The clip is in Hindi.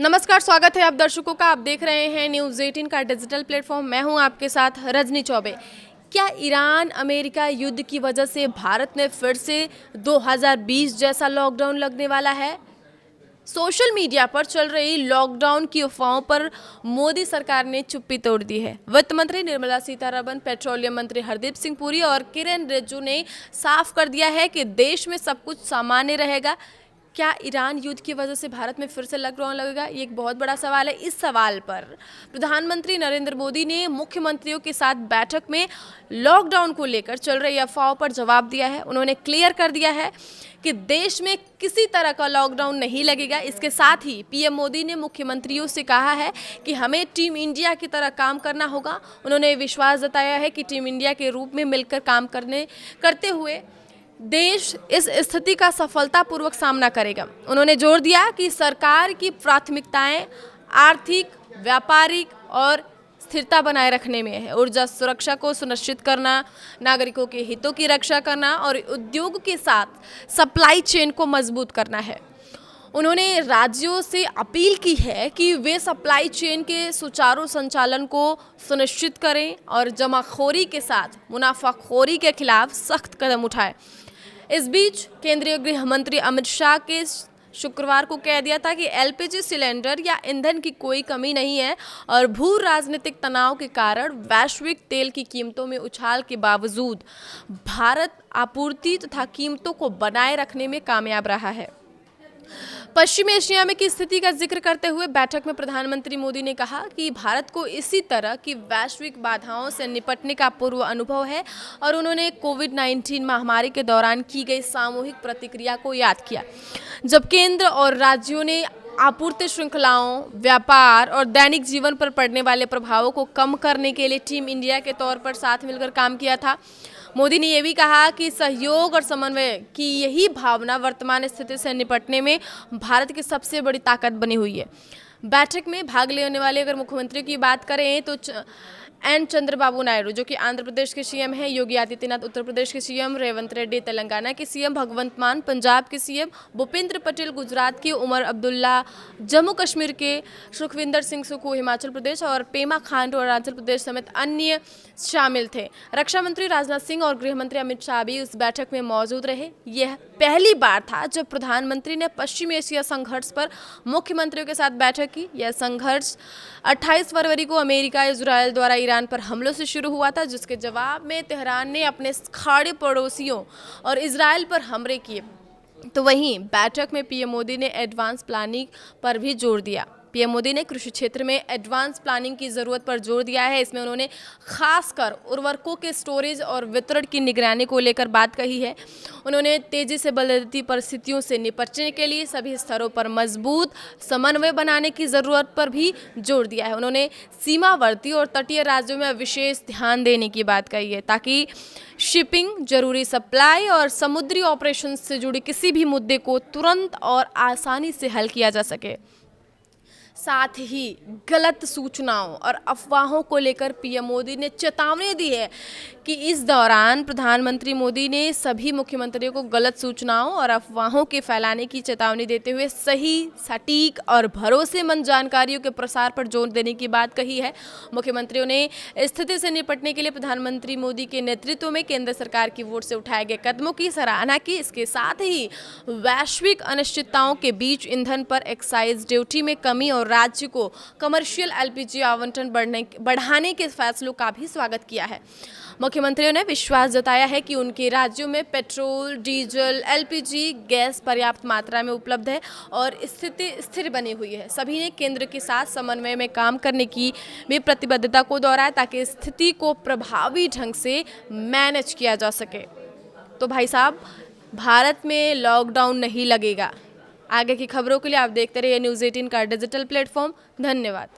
नमस्कार, स्वागत है आप दर्शकों का। आप देख रहे हैं न्यूज़ 18 का डिजिटल प्लेटफॉर्म। मैं हूं आपके साथ रजनी चौबे। क्या ईरान अमेरिका युद्ध की वजह से भारत में फिर से 2020 जैसा लॉकडाउन लगने वाला है? सोशल मीडिया पर चल रही लॉकडाउन की अफवाहों पर मोदी सरकार ने चुप्पी तोड़ दी है। वित्त मंत्री निर्मला सीतारमण, पेट्रोलियम मंत्री हरदीप सिंह पुरी और किरेन रिजिजू ने साफ कर दिया है कि देश में सब कुछ सामान्य रहेगा। क्या ईरान युद्ध की वजह से भारत में फिर से लॉकडाउन लगेगा? ये एक बहुत बड़ा सवाल है। इस सवाल पर प्रधानमंत्री नरेंद्र मोदी ने मुख्यमंत्रियों के साथ बैठक में लॉकडाउन को लेकर चल रही अफवाहों पर जवाब दिया है। उन्होंने क्लियर कर दिया है कि देश में किसी तरह का लॉकडाउन नहीं लगेगा। इसके साथ ही पीएम मोदी ने मुख्यमंत्रियों से कहा है कि हमें टीम इंडिया की तरह काम करना होगा। उन्होंने विश्वास जताया है कि टीम इंडिया के रूप में मिलकर काम करते हुए देश इस स्थिति का सफलतापूर्वक सामना करेगा। उन्होंने जोर दिया कि सरकार की प्राथमिकताएं आर्थिक, व्यापारिक और स्थिरता बनाए रखने में है। ऊर्जा सुरक्षा को सुनिश्चित करना, नागरिकों के हितों की रक्षा करना और उद्योग के साथ सप्लाई चेन को मजबूत करना है। उन्होंने राज्यों से अपील की है कि वे सप्लाई चेन के सुचारू संचालन को सुनिश्चित करें और जमाखोरी के साथ मुनाफाखोरी के खिलाफ सख्त कदम उठाएं। इस बीच केंद्रीय गृह मंत्री अमित शाह के शुक्रवार को कह दिया था कि एलपीजी सिलेंडर या ईंधन की कोई कमी नहीं है और भू राजनीतिक तनाव के कारण वैश्विक तेल की कीमतों में उछाल के बावजूद भारत आपूर्ति तथा कीमतों को बनाए रखने में कामयाब रहा है। पश्चिमी एशिया में की स्थिति का जिक्र करते हुए बैठक में प्रधानमंत्री मोदी ने कहा कि भारत को इसी तरह की वैश्विक बाधाओं से निपटने का पूर्व अनुभव है और उन्होंने कोविड-19 महामारी के दौरान की गई सामूहिक प्रतिक्रिया को याद किया, जब केंद्र और राज्यों ने आपूर्ति श्रृंखलाओं, व्यापार और दैनिक जीवन पर पड़ने वाले प्रभावों को कम करने के लिए टीम इंडिया के तौर पर साथ मिलकर काम किया था। मोदी ने यह भी कहा कि सहयोग और समन्वय की यही भावना वर्तमान स्थिति से निपटने में भारत की सबसे बड़ी ताकत बनी हुई है। बैठक में भाग लेने वाले अगर मुख्यमंत्रियों की बात करें तो एन चंद्रबाबू नायडू जो कि आंध्र प्रदेश के सीएम हैं, योगी आदित्यनाथ उत्तर प्रदेश के सीएम, रेवंत रेड्डी तेलंगाना के सीएम, भगवंत मान पंजाब के सीएम, भूपेंद्र पटेल गुजरात के, उमर अब्दुल्ला जम्मू कश्मीर के, सुखविंदर सिंह सुक्खू हिमाचल प्रदेश और पेमा खांडू अरुणाचल प्रदेश समेत अन्य शामिल थे। रक्षा मंत्री राजनाथ सिंह और गृह मंत्री अमित शाह भी उस बैठक में मौजूद रहे। यह पहली बार था जब प्रधानमंत्री ने पश्चिम एशिया संघर्ष पर मुख्यमंत्रियों के साथ बैठक की। यह संघर्ष 28 फरवरी को अमेरिका इजरायल द्वारा ईरान पर हमलों से शुरू हुआ था, जिसके जवाब में तेहरान ने अपने खाड़ी पड़ोसियों और इजरायल पर हमले किए। तो वहीं बैठक में पीएम मोदी ने एडवांस प्लानिंग पर भी जोर दिया। पीएम मोदी ने कृषि क्षेत्र में एडवांस प्लानिंग की ज़रूरत पर जोर दिया है। इसमें उन्होंने खासकर उर्वरकों के स्टोरेज और वितरण की निगरानी को लेकर बात कही है। उन्होंने तेज़ी से बदलती परिस्थितियों से निपटने के लिए सभी स्तरों पर मजबूत समन्वय बनाने की ज़रूरत पर भी जोर दिया है। उन्होंने सीमावर्ती और तटीय राज्यों में विशेष ध्यान देने की बात कही है ताकि शिपिंग, जरूरी सप्लाई और समुद्री ऑपरेशन से जुड़े किसी भी मुद्दे को तुरंत और आसानी से हल किया जा सके। साथ ही गलत सूचनाओं और अफवाहों को लेकर पीएम मोदी ने चेतावनी दी है कि इस दौरान प्रधानमंत्री मोदी ने सभी मुख्यमंत्रियों को गलत सूचनाओं और अफवाहों के फैलाने की चेतावनी देते हुए सही, सटीक और भरोसेमंद जानकारियों के प्रसार पर जोर देने की बात कही है। मुख्यमंत्रियों ने स्थिति से निपटने के लिए प्रधानमंत्री मोदी के नेतृत्व में केंद्र सरकार की ओर से उठाए गए कदमों की सराहना की। इसके साथ ही वैश्विक अनिश्चितताओं के बीच ईंधन पर एक्साइज ड्यूटी में कमी और राज्य को कमर्शियल एलपीजी आवंटन बढ़ाने के फैसलों का भी स्वागत किया है। मुख्यमंत्रियों ने विश्वास जताया है कि उनके राज्यों में पेट्रोल, डीजल, एलपीजी गैस पर्याप्त मात्रा में उपलब्ध है और स्थिति स्थिर बनी हुई है। सभी ने केंद्र के साथ समन्वय में काम करने की भी प्रतिबद्धता को दोहराया ताकि स्थिति को प्रभावी ढंग से मैनेज किया जा सके। तो भाई साहब, भारत में लॉकडाउन नहीं लगेगा। आगे की खबरों के लिए आप देखते रहिए न्यूज़ 18 का डिजिटल प्लेटफॉर्म। धन्यवाद।